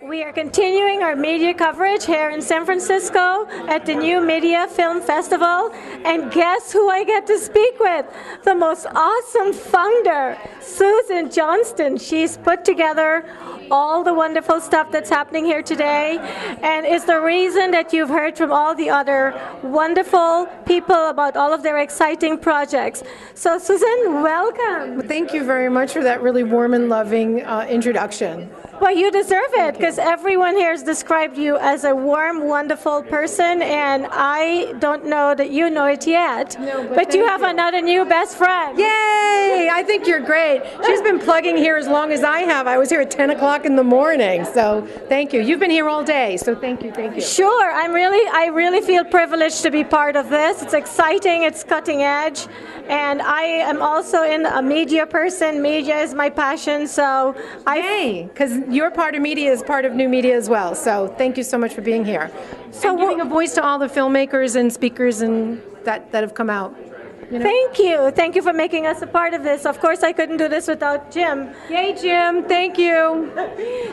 We are continuing our media coverage here in San Francisco at the New Media Film Festival. And guess who I get to speak with? The most awesome founder, Susan Johnston. She's put together all the wonderful stuff that's happening here today, and is the reason that you've heard from all the other wonderful people about all of their exciting projects. So Susan, welcome. Well, thank you very much for that really warm and loving introduction. Well, you deserve it, because everyone here has described you as a warm, wonderful person, and I don't know that you know it yet, but you have another new best friend. Yay! I think you're great. She's been plugging here as long as I have. I was here at 10 o'clock in the morning, so thank you. You've been here all day, so thank you. Sure, I really feel privileged to be part of this. It's exciting, it's cutting edge, and I am also a media person. Media is my passion, so Yay, because your part of media is part of new media as well, so thank you so much for being here. So giving a voice to all the filmmakers and speakers and that have come out. You know? Thank you for making us a part of this. Of course, I couldn't do this without Jim. Yay, Jim, thank you.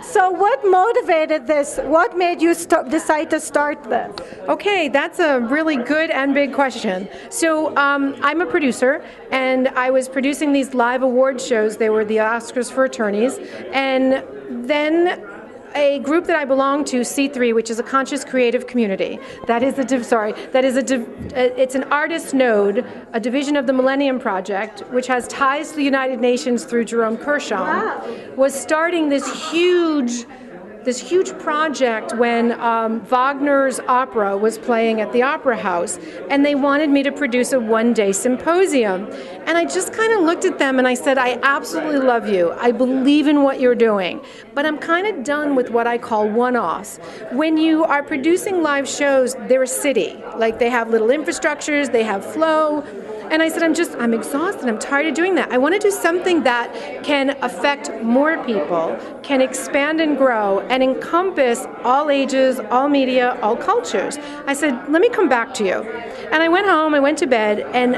So what motivated this? What made you decide to start this? Okay, that's a really good and big question. So I'm a producer, and I was producing these live award shows. They were the Oscars for attorneys, and then a group that I belong to, C3, which is a conscious creative community. It's an artist node, a division of the Millennium Project, which has ties to the United Nations through Jerome Kershaw, was starting this huge project when Wagner's opera was playing at the Opera House, and they wanted me to produce a one-day symposium. And I just kind of looked at them and I said, I absolutely love you. I believe in what you're doing, but I'm kind of done with what I call one-offs. When you are producing live shows, they're a city. Like, they have little infrastructures, they have flow. And I said, I'm exhausted. I'm tired of doing that. I want to do something that can affect more people, can expand and grow, and encompass all ages, all media, all cultures. I said, let me come back to you. And I went home, I went to bed, and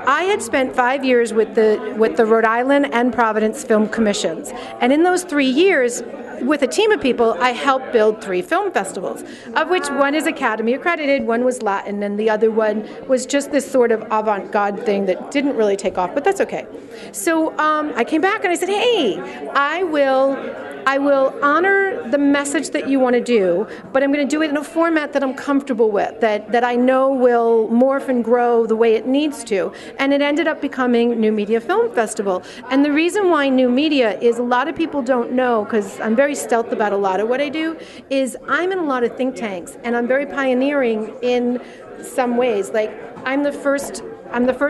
I had spent 5 years with the Rhode Island and Providence Film Commissions. And in those 3 years, with a team of people, I helped build 3 film festivals, of which one is Academy accredited, one was Latin, and the other one was just this sort of avant-garde thing that didn't really take off, but that's okay. So I came back and I said, hey, I will honor the message that you want to do, but I'm going to do it in a format that I'm comfortable with, that I know will morph and grow the way it needs to. And it ended up becoming New Media Film Festival. And the reason why New Media is, a lot of people don't know, because I'm very stealth about a lot of what I do, is I'm in a lot of think tanks, and I'm very pioneering in some ways. Like, I'm the first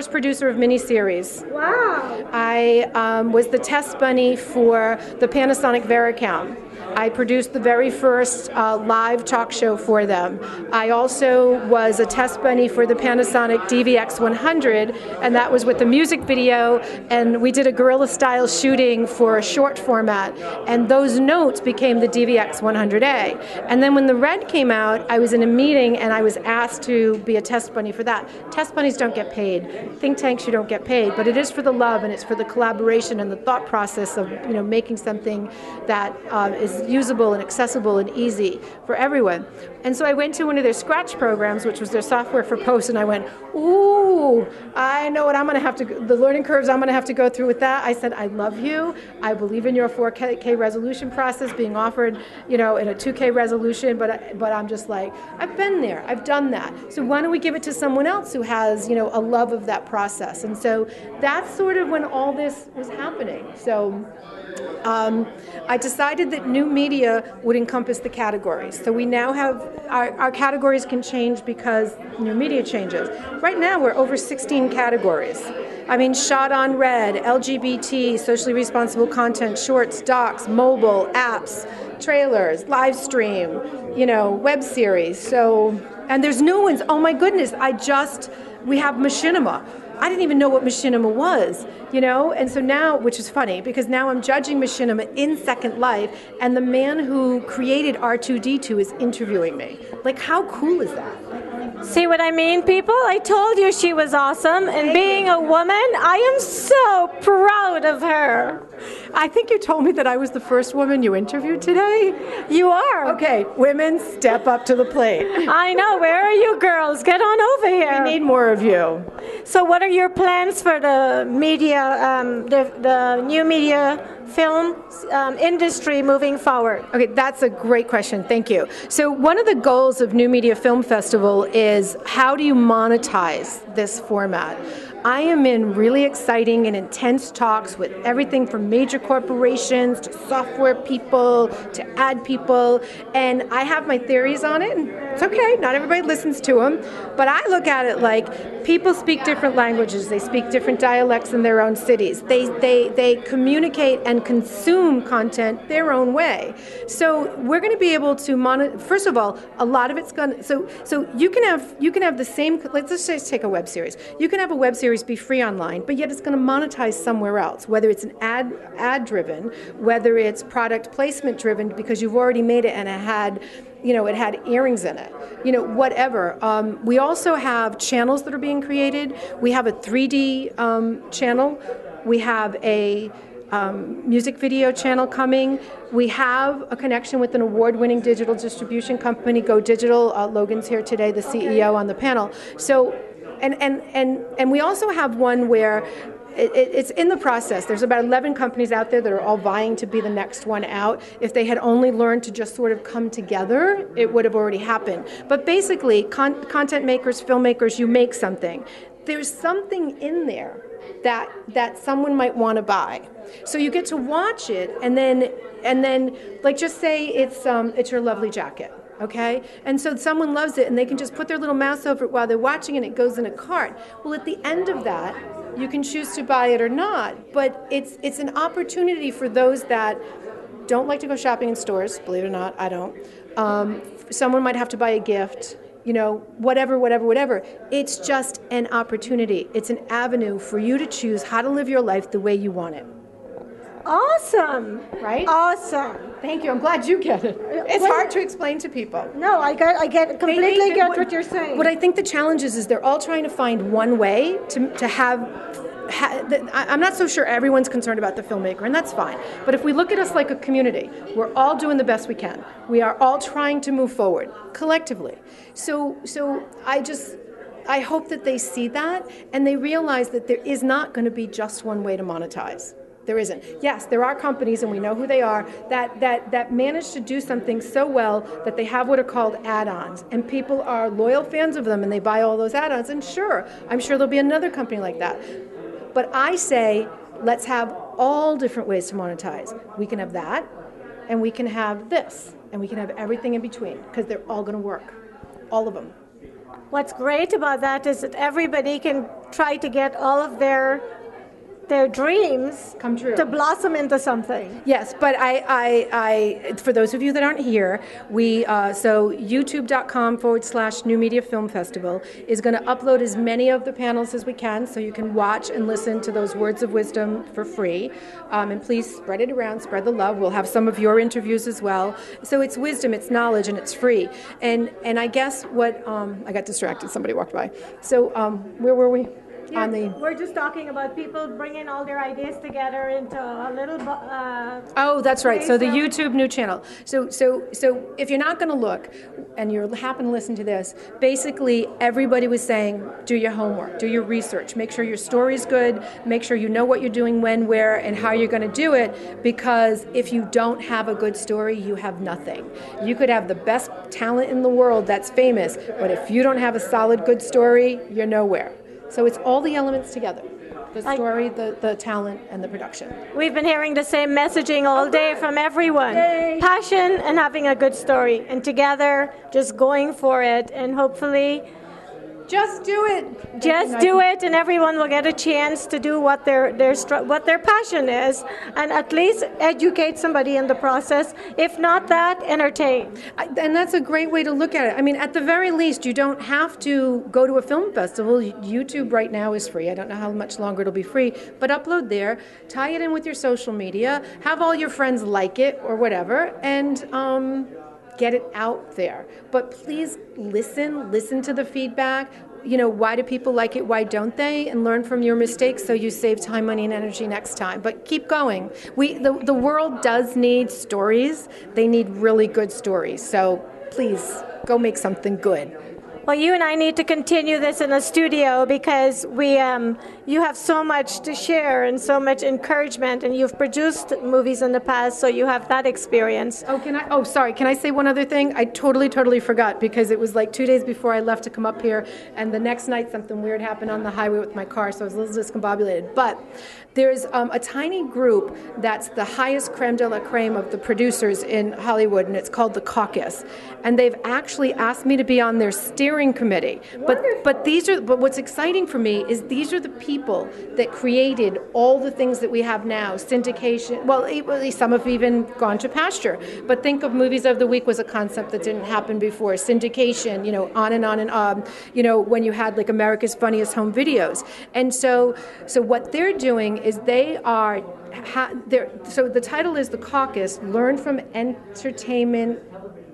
producer of miniseries. Wow. I was the test bunny for the Panasonic Varicam. I produced the very first live talk show for them. I also was a test bunny for the Panasonic DVX100, and that was with the music video, and we did a guerrilla-style shooting for a short format, and those notes became the DVX100A. And then when the Red came out, I was in a meeting, and I was asked to be a test bunny for that. Test bunnies don't get paid. Think tanks, you don't get paid, but it is for the love, and it's for the collaboration and the thought process of, making something that is usable and accessible and easy for everyone. And so I went to one of their Scratch programs, which was their software for post, and I went, ooh, I know what I'm going to have to, the learning curves I'm going to have to go through with that. I said, I love you. I believe in your 4K resolution process being offered, in a 2K resolution, but I'm just like, I've been there. I've done that. So why don't we give it to someone else who has, a love of that process? And so that's sort of when all this was happening. So I decided that new media would encompass the categories. So we now have, our categories can change because new media changes. Right now we're over 16 categories. I mean, shot on red, LGBT, socially responsible content, shorts, docs, mobile, apps, trailers, live stream, web series. So, and there's new ones. Oh my goodness, we have machinima. I didn't even know what machinima was, and so now, which is funny, because now I'm judging machinima in Second Life, and the man who created R2-D2 is interviewing me. Like, how cool is that? See what I mean, people? I told you she was awesome, and being a woman, I am so proud of her. I think you told me that I was the first woman you interviewed today. You are. Okay, women, step up to the plate. I know. Where are you girls? Get on over here. We need more of you. So what are your plans for the media, the new media film industry moving forward? Okay, that's a great question. Thank you. So one of the goals of New Media Film Festival is how do you monetize this format? I am in really exciting and intense talks with everything from major corporations to software people to ad people, and I have my theories on it. And it's okay, not everybody listens to them, but I look at it like people speak different languages, they speak different dialects in their own cities, they communicate and consume content their own way. So we're going to be able to first of all, a lot of it's going to, so you can have the same, let's just take a web series. You can have a web series be free online, but yet it's going to monetize somewhere else, whether it's an ad driven, whether it's product placement driven because you've already made it and it had earrings in it, whatever. We also have channels that are being created. We have a 3D channel. We have a music video channel coming. We have a connection with an award-winning digital distribution company, Go Digital. Logan's here today, the CEO on the panel. So, and we also have one where it's in the process. There's about 11 companies out there that are all vying to be the next one out. If they had only learned to just sort of come together, it would have already happened. But basically, content makers, filmmakers, you make something. There's something in there that someone might want to buy. So you get to watch it, and then like just say it's your lovely jacket. Okay? And so someone loves it and they can just put their little mouse over it while they're watching it and it goes in a cart. Well, at the end of that, you can choose to buy it or not, but it's an opportunity for those that don't like to go shopping in stores, believe it or not, I don't. Someone might have to buy a gift, whatever. It's just an opportunity. It's an avenue for you to choose how to live your life the way you want it. Awesome. Right? Awesome. Thank you. I'm glad you get it. It's hard to explain to people. No, I completely get what you're saying. What I think the challenge is they're all trying to find one way to have I'm not so sure everyone's concerned about the filmmaker, and that's fine. But if we look at us like a community, we're all doing the best we can. We are all trying to move forward collectively. So I hope that they see that and they realize that there is not going to be just one way to monetize. There isn't. Yes, there are companies, and we know who they are, that manage to do something so well that they have what are called add-ons, and people are loyal fans of them, and they buy all those add-ons, and sure, I'm sure there'll be another company like that. But I say, let's have all different ways to monetize. We can have that, and we can have this, and we can have everything in between, because they're all going to work, all of them. What's great about that is that everybody can try to get all of their dreams come true, to blossom into something. Yes, but I for those of you that aren't here, so youtube.com/New Media Film Festival is going to upload as many of the panels as we can, so you can watch and listen to those words of wisdom for free. And please spread it around, spread the love. We'll have some of your interviews as well. So it's wisdom, it's knowledge, and it's free. And I guess what I got distracted. Somebody walked by. So where were we? Yeah, we're just talking about people bringing all their ideas together into a little. Oh, that's right. So the YouTube new channel. So if you're not going to look, and you happen to listen to this, basically everybody was saying, do your homework, do your research, make sure your story's good, make sure you know what you're doing, when, where, and how you're going to do it. Because if you don't have a good story, you have nothing. You could have the best talent in the world that's famous, but if you don't have a solid, good story, you're nowhere. So it's all the elements together. The story, the talent, and the production. We've been hearing the same messaging all day from everyone. Yay. Passion and having a good story. And together, just going for it. And hopefully, just do it. Just do it, and everyone will get a chance to do what their passion is, and at least educate somebody in the process. If not that, entertain. And that's a great way to look at it. I mean, at the very least, you don't have to go to a film festival. YouTube right now is free. I don't know how much longer it'll be free, but upload there, tie it in with your social media, have all your friends like it or whatever, and get it out there. But please listen to the feedback. You know, why do people like it? Why don't they? And learn from your mistakes so you save time, money, and energy next time. But keep going. The world does need stories. They need really good stories. So please go make something good. Well, you and I need to continue this in the studio because you have so much to share and so much encouragement, and you've produced movies in the past, so you have that experience. Oh, sorry. Can I say one other thing? I totally forgot because it was like 2 days before I left to come up here, and the next night something weird happened on the highway with my car, so I was a little discombobulated. But there's a tiny group that's the highest creme de la creme of the producers in Hollywood, and it's called the Caucus. And they've actually asked me to be on their steering committee. But what's exciting for me is these are the people that created all the things that we have now. Syndication. Well, some have even gone to pasture. But think of Movies of the Week was a concept that didn't happen before. Syndication. You know, on and on and on. You know, when you had like America's Funniest Home Videos. And so what they're doing is they are. So the title is The Caucus. Learn from entertainment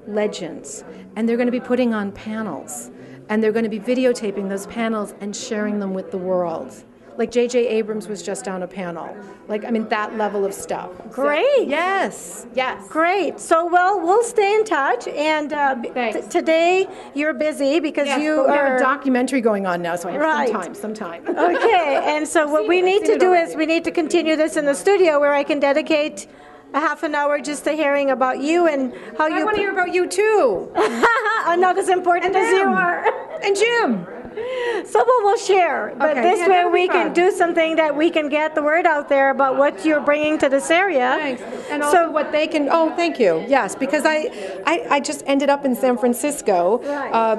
legends, and they're going to be putting on panels, and they're going to be videotaping those panels and sharing them with the world. Like J.J. Abrams was just on a panel. Like, I mean, that level of stuff. Great. So, yes. Great. So, well, we'll stay in touch. And today you're busy because we have a documentary going on now, so I have right. some time. Okay. And so what we need to do is we need to continue this in the studio where I can dedicate a half an hour just to hearing about you and how you... I want to hear about you, too. I'm not as important as you are. And Jim. So we'll share. But this way we can do something that we can get the word out there about what you're bringing to this area. Thanks. And also what they can... Oh, thank you. Yes, because I just ended up in San Francisco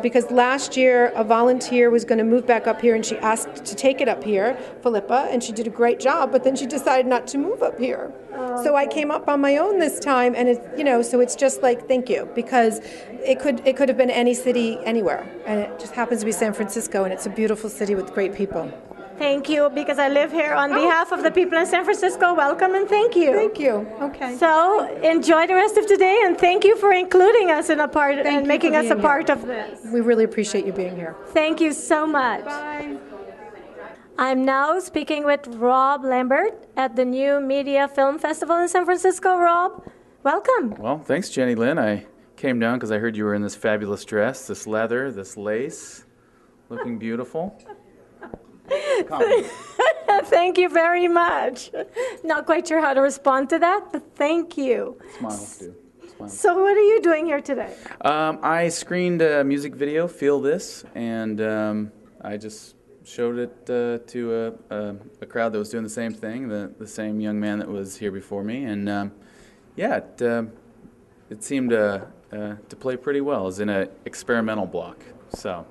because last year a volunteer was going to move back up here and she asked to take it up here, Philippa, and she did a great job, but then she decided not to move up here. So I came up on my own this time, and so it's just like, thank you, because it could have been any city anywhere, and it just happens to be San Francisco, and it's a beautiful city with great people. Thank you, because I live here on behalf of the people in San Francisco. Welcome and thank you. Thank you. Okay. So enjoy the rest of today, and thank you for including us in a part and making us a part of this. We really appreciate you being here. Thank you so much. Bye. I'm now speaking with Rob Lambert at the New Media Film Festival in San Francisco. Rob, welcome. Well, thanks, Jennylyn. I came down because I heard you were in this fabulous dress, this leather, this lace, looking beautiful. Thank you very much. Not quite sure how to respond to that, but thank you. Smiles do. So what are you doing here today? I screened a music video, Feel This, and I just showed it to a crowd that was doing the same thing, the same young man that was here before me, and it seemed to play pretty well. It was in an experimental block, so.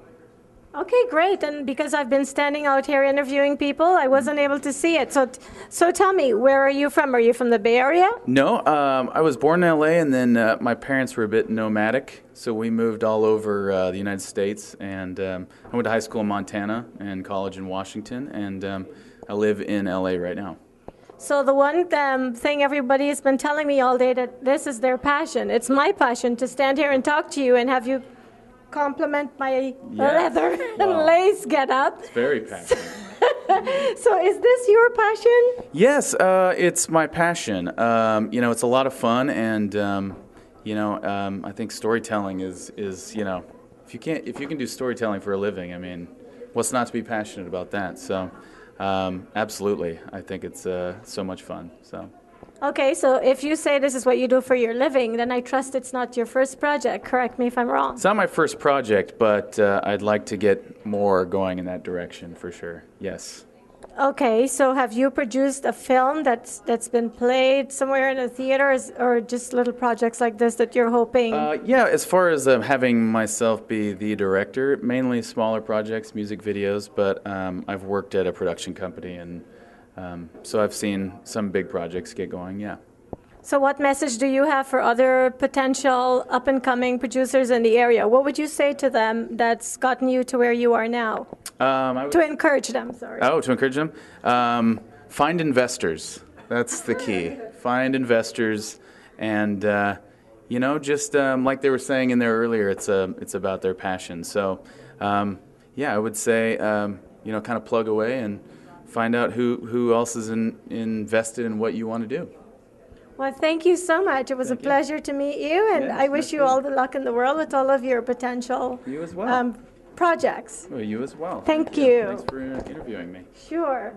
Okay, great. And because I've been standing out here interviewing people, I wasn't able to see it. So tell me, where are you from? Are you from the Bay Area? No, I was born in L.A., and then my parents were a bit nomadic, so we moved all over the United States. And I went to high school in Montana and college in Washington, and I live in L.A. right now. So the one thing everybody has been telling me all day, that this is their passion. It's my passion to stand here and talk to you and have you compliment my leather and lace get-up. It's very passionate. So is this your passion? Yes, it's my passion. It's a lot of fun, and I think storytelling is if you can do storytelling for a living, I mean, what's not to be passionate about that? So, absolutely, I think it's so much fun. So. Okay, so if you say this is what you do for your living, then I trust it's not your first project. Correct me if I'm wrong. It's not my first project, but I'd like to get more going in that direction for sure. Yes. Okay, so have you produced a film that's been played somewhere in a theater, or just little projects like this that you're hoping? Yeah, as far as having myself be the director, mainly smaller projects, music videos, but I've worked at a production company, and so I've seen some big projects get going, yeah. So what message do you have for other potential up-and-coming producers in the area? What would you say to them that's gotten you to where you are now? To encourage them, sorry. Oh, to encourage them? Find investors. That's the key. Find investors, and, just like they were saying in there earlier, it's about their passion. So, I would say, kind of plug away and find out who else is invested in what you want to do. Well, thank you so much. It was a pleasure to meet you, and I wish you all the luck in the world with all of your potential you as well. Projects. Well, you as well. Thank you. Thanks for interviewing me. Sure.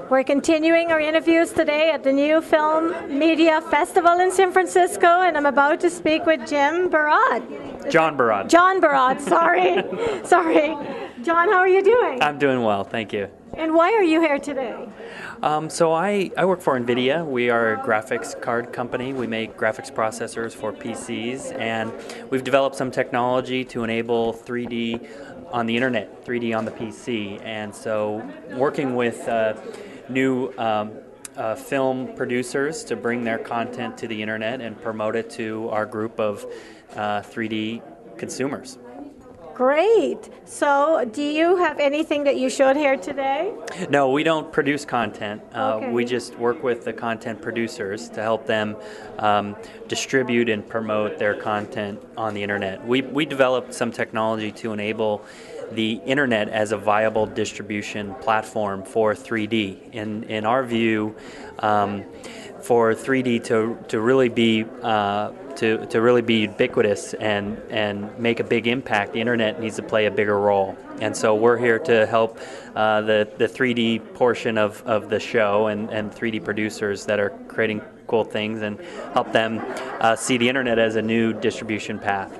We're continuing our interviews today at the New Film Media Festival in San Francisco, and I'm about to speak with Barad. John Barad. John Barad, sorry. Sorry. John, how are you doing? I'm doing well, thank you. And why are you here today? So I work for NVIDIA. We are a graphics card company. We make graphics processors for PCs, and we've developed some technology to enable 3D on the internet, 3D on the PC. And so working with new film producers to bring their content to the internet and promote it to our group of 3D consumers. Great. So do you have anything that you showed here today? No, we don't produce content. Okay. We just work with the content producers to help them distribute and promote their content on the internet. We developed some technology to enable the internet as a viable distribution platform for 3D. In our view, for 3D to really be to really be ubiquitous and make a big impact, the internet needs to play a bigger role. And so we're here to help the 3D portion of the show and 3D producers that are creating cool things and help them see the internet as a new distribution path.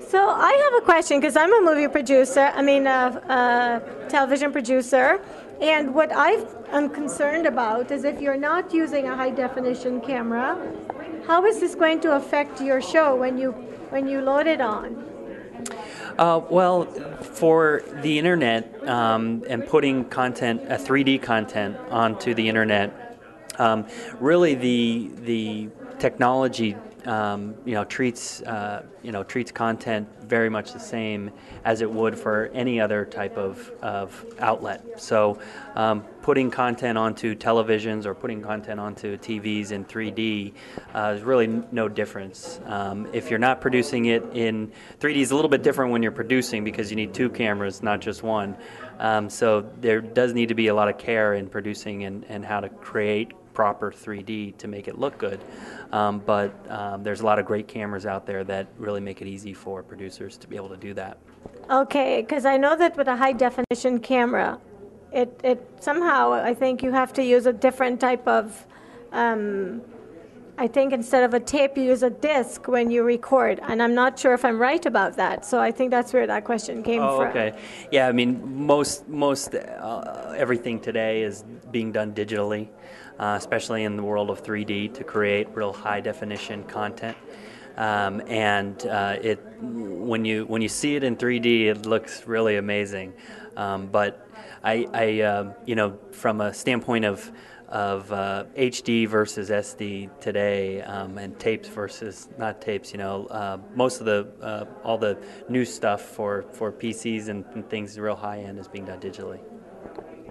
So I have a question, because I'm a movie producer, a television producer, and what I'm concerned about is if you're not using a high-definition camera, how is this going to affect your show when you load it on? Well, for the internet and putting content, 3D content onto the internet, really the technology treats content very much the same as it would for any other type of outlet. So putting content onto televisions or putting content onto TVs in 3D is really no difference. If you're not producing it in 3D, is a little bit different when you're producing because you need two cameras, not just one. So there does need to be a lot of care in producing and how to create proper 3D to make it look good. But there's a lot of great cameras out there that really make it easy for producers to be able to do that. Okay, because I know that with a high-definition camera, it somehow, I think you have to use a different type of, I think instead of a tape, you use a disc when you record, and I'm not sure if I'm right about that, so I think that's where that question came from. Okay. Yeah, I mean, most everything today is being done digitally, especially in the world of 3D, to create real high-definition content. When you see it in 3D, it looks really amazing. But I from a standpoint of HD versus SD today, and tapes versus not tapes, most of all the new stuff for PCs and things real high end is being done digitally.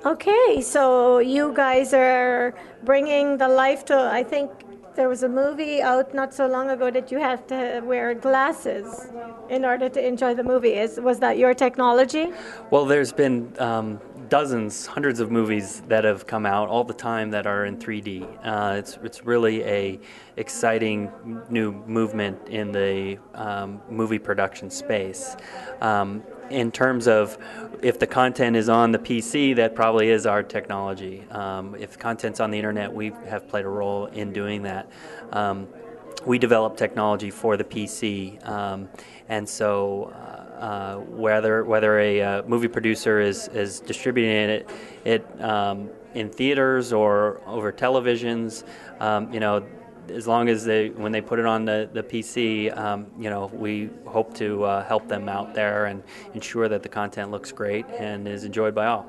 Okay, so you guys are bringing the life to, I think there was a movie out not so long ago that you have to wear glasses in order to enjoy the movie. Was that your technology? Well, there's been hundreds of movies that have come out all the time that are in 3D. It's really a exciting new movement in the movie production space. In terms of if the content is on the PC, that probably is our technology. If content's on the internet, we have played a role in doing that. We develop technology for the PC, and so whether a movie producer is distributing it in theaters or over televisions, as long as when they put it on the PC, we hope to help them out there and ensure that the content looks great and is enjoyed by all.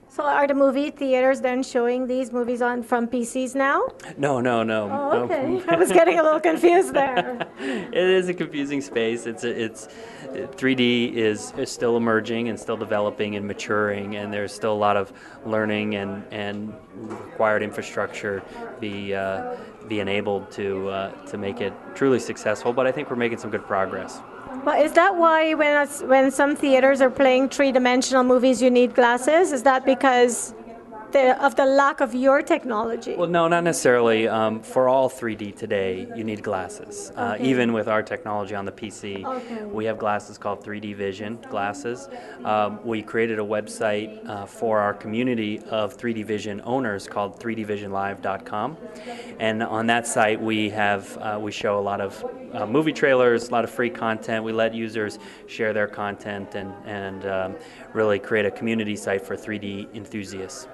So are the movie theaters then showing these movies on from PCs now? No. Oh, okay. I was getting a little confused there. It is a confusing space. It's 3D is still emerging and still developing and maturing, and there's still a lot of learning and required infrastructure be enabled to make it truly successful. But I think we're making some good progress. But is that why when some theaters are playing three-dimensional movies, you need glasses? Is that because of the lack of your technology? Well, no, not necessarily. For all 3D today, you need glasses. Even with our technology on the PC, we have glasses called 3D Vision glasses. We created a website for our community of 3D Vision owners called 3dvisionlive.com. And on that site, we show a lot of movie trailers, a lot of free content. We let users share their content and really create a community site for 3D enthusiasts.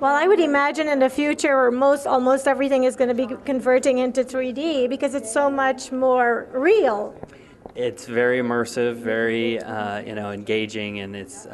Well, I would imagine in the future almost everything is going to be converting into 3D because it's so much more real. It's very immersive, very engaging, and it's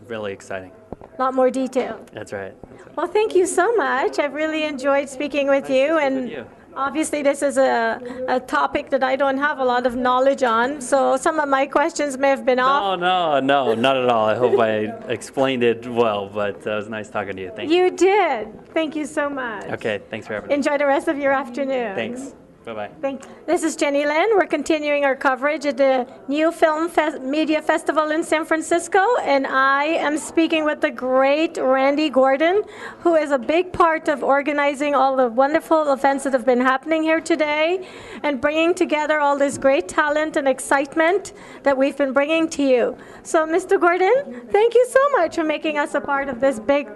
really exciting. A lot more detail. That's right. Well, thank you so much. I've really enjoyed speaking with you. And obviously, this is a topic that I don't have a lot of knowledge on, so some of my questions may have been off. No, not at all. I hope I explained it well, but it was nice talking to you. Thank you. You did. Thank you so much. Okay, thanks for having me. Enjoy the rest of your afternoon. Thanks. Bye-bye. Thank you. This is Jennylyn. We're continuing our coverage at the New Film Media Festival in San Francisco, and I am speaking with the great Randy Gordon, who is a big part of organizing all the wonderful events that have been happening here today and bringing together all this great talent and excitement that we've been bringing to you. So, Mr. Gordon, thank you so much for making us a part of this big,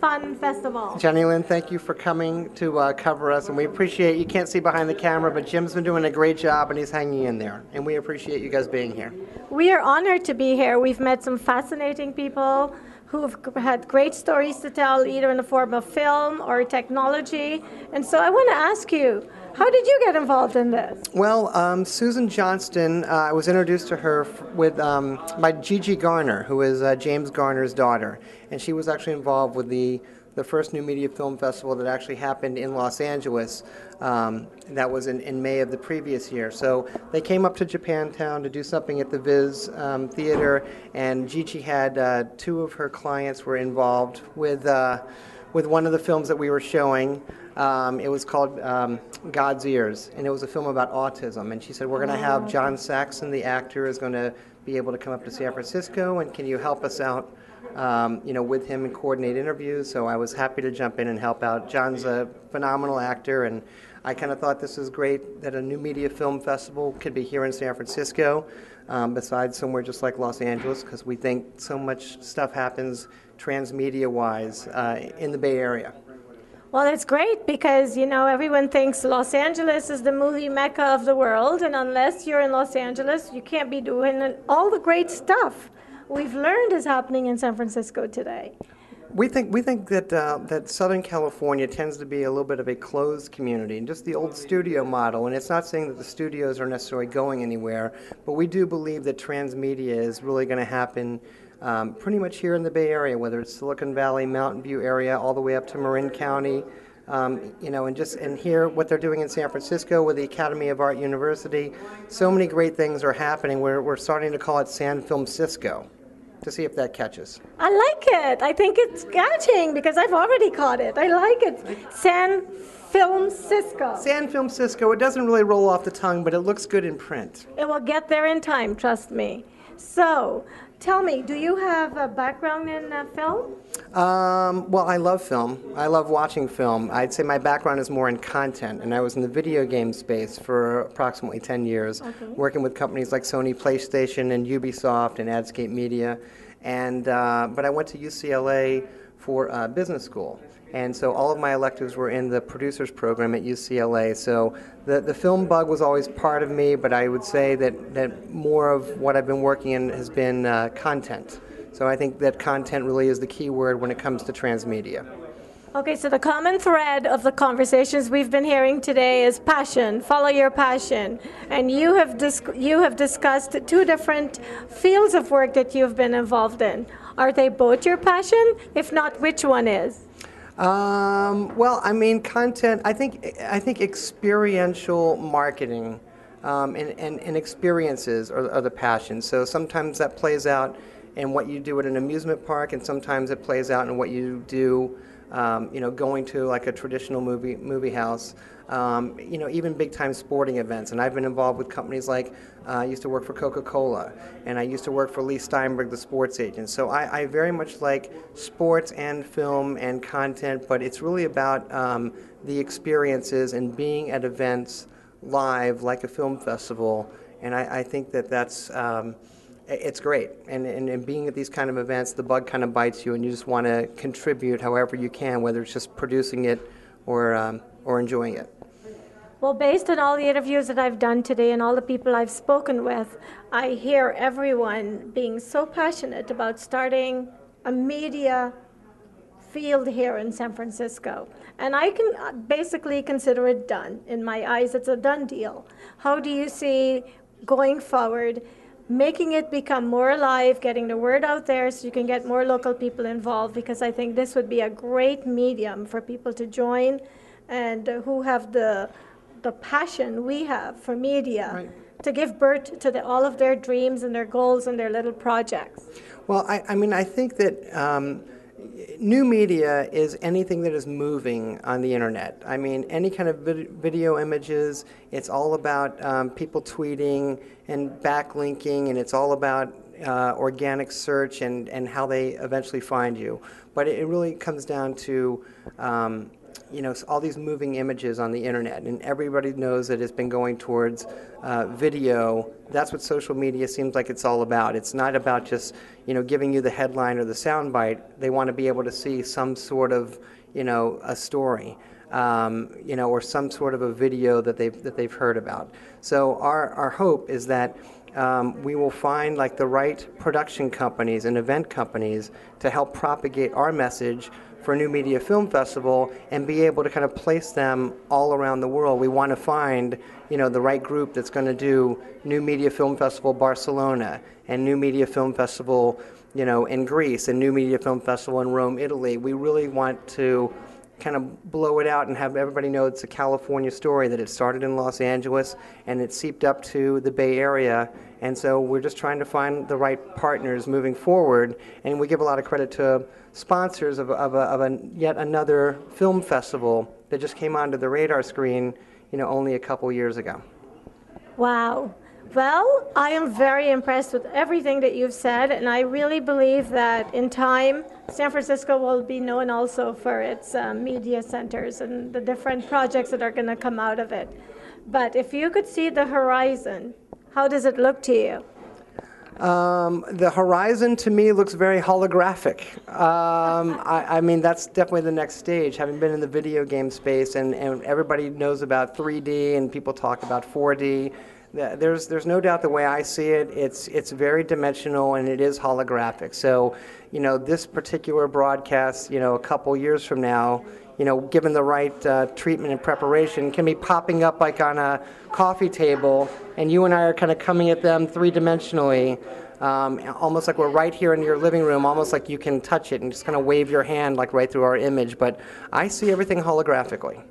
fun festival. Jennylyn, thank you for coming to cover us, and we appreciate, you can't see behind the camera, but Jim's been doing a great job and he's hanging in there, and we appreciate you guys being here. We are honored to be here. We've met some fascinating people who've had great stories to tell, either in the form of film or technology, and so I want to ask you, how did you get involved in this? Well, Susan Johnston, I was introduced to her with by Gigi Garner, who is James Garner's daughter, and she was actually involved with the first New Media Film Festival that actually happened in Los Angeles. That was in May of the previous year. So they came up to Japantown to do something at the Viz Theater, and Gigi had two of her clients were involved with one of the films that we were showing. It was called God's Ears, and it was a film about autism. And she said, we're going to have John Saxon, the actor, is going to be able to come up to San Francisco, and can you help us out with him and coordinate interviews? So I was happy to jump in and help out. John's a phenomenal actor, and I kind of thought this was great that a New Media Film Festival could be here in San Francisco, besides somewhere just like Los Angeles, because we think so much stuff happens transmedia-wise in the Bay Area. Well, it's great because, everyone thinks Los Angeles is the movie mecca of the world, and unless you're in Los Angeles, you can't be doing all the great stuff we've learned is happening in San Francisco today. We think that Southern California tends to be a little bit of a closed community, and just the old studio model. And it's not saying that the studios are necessarily going anywhere, but we do believe that transmedia is really going to happen pretty much here in the Bay Area, whether it's Silicon Valley, Mountain View area, all the way up to Marin County. And here what they're doing in San Francisco with the Academy of Art University. So many great things are happening. We're starting to call it San Film Cisco, to see if that catches. I like it. I think it's catching because I've already caught it. I like it. San Film Cisco. San Film Cisco. It doesn't really roll off the tongue, but it looks good in print. It will get there in time, trust me. So, tell me, do you have a background in film? Well, I love film. I love watching film. I'd say my background is more in content, and I was in the video game space for approximately 10 years, working with companies like Sony PlayStation and Ubisoft and Adscape Media. And but I went to UCLA for business school. And so all of my electives were in the producers program at UCLA. So the film bug was always part of me, but I would say that more of what I've been working in has been content. So I think that content really is the key word when it comes to transmedia. Okay, so the common thread of the conversations we've been hearing today is passion. Follow your passion. And you have discussed two different fields of work that you've been involved in. Are they both your passion? If not, which one is? Well, I mean, content. I think experiential marketing and experiences are the passion. So sometimes that plays out in what you do at an amusement park, and sometimes it plays out in what you do, going to like a traditional movie house. Even big time sporting events. And I've been involved with companies like, I used to work for Coca-Cola, and I used to work for Lee Steinberg, the sports agent. So I very much like sports and film and content, but it's really about the experiences and being at events live like a film festival. And I think that's it's great. And being at these kind of events, the bug kind of bites you, and you just want to contribute however you can, whether it's just producing it or enjoying it. Well, based on all the interviews that I've done today and all the people I've spoken with, I hear everyone being so passionate about starting a media field here in San Francisco. And I can basically consider it done. In my eyes, it's a done deal. How do you see going forward, making it become more alive, getting the word out there so you can get more local people involved? Because I think this would be a great medium for people to join and who have the passion we have for media, right, to give birth to all of their dreams and their goals and their little projects. Well, I think that new media is anything that is moving on the internet. I mean, any kind of video images, it's all about people tweeting and backlinking, and it's all about organic search and how they eventually find you. But it really comes down to all these moving images on the internet, and everybody knows that it's been going towards video. That's what social media seems like it's all about. It's not about just giving you the headline or the soundbite. They want to be able to see some sort of a story, or some sort of a video that they've heard about. So our hope is that we will find like the right production companies and event companies to help propagate our message for New Media Film Festival and be able to kind of place them all around the world. We want to find, the right group that's going to do New Media Film Festival Barcelona and New Media Film Festival, in Greece and New Media Film Festival in Rome, Italy. We really want to kind of blow it out and have everybody know it's a California story, that it started in Los Angeles and it seeped up to the Bay Area. And so we're just trying to find the right partners moving forward. And we give a lot of credit to sponsors of yet another film festival that just came onto the radar screen, only a couple years ago. Wow. Well, I am very impressed with everything that you've said, and I really believe that in time, San Francisco will be known also for its media centers and the different projects that are going to come out of it. But if you could see the horizon, how does it look to you? The horizon to me looks very holographic. I mean, that's definitely the next stage. Having been in the video game space, and everybody knows about 3D and people talk about 4D. There's no doubt the way I see it, it's very dimensional and it is holographic. So, this particular broadcast, a couple years from now, given the right treatment and preparation, can be popping up like on a coffee table, and you and I are kind of coming at them three-dimensionally, almost like we're right here in your living room, almost like you can touch it and just kind of wave your hand like right through our image. But I see everything holographically.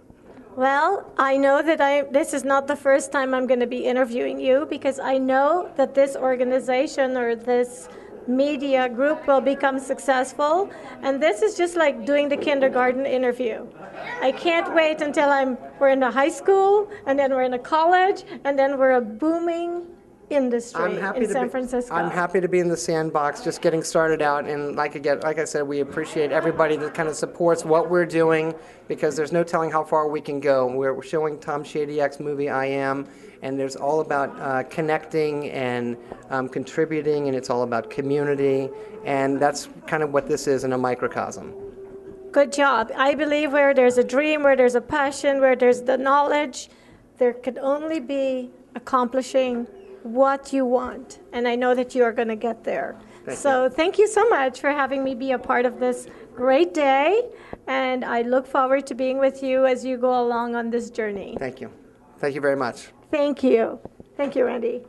Well, I know that this is not the first time I'm going to be interviewing you, because I know that this organization or this media group will become successful, and this is just like doing the kindergarten interview. I can't wait until we're in a high school, and then we're in a college, and then we're a booming industry in San Francisco. I'm happy to be in the sandbox, just getting started out, and like I said, we appreciate everybody that kind of supports what we're doing, because there's no telling how far we can go. We're showing Tom Shadyak's movie I Am, and there's all about connecting and contributing, and it's all about community, and that's kind of what this is in a microcosm. Good job. I believe where there's a dream, where there's a passion, where there's the knowledge, there could only be accomplishing what you want, and I know that you are going to get there. Thank you so much for having me be a part of this great day, and I look forward to being with you as you go along on this journey. Thank you. Thank you very much. Thank you. Thank you, Randy.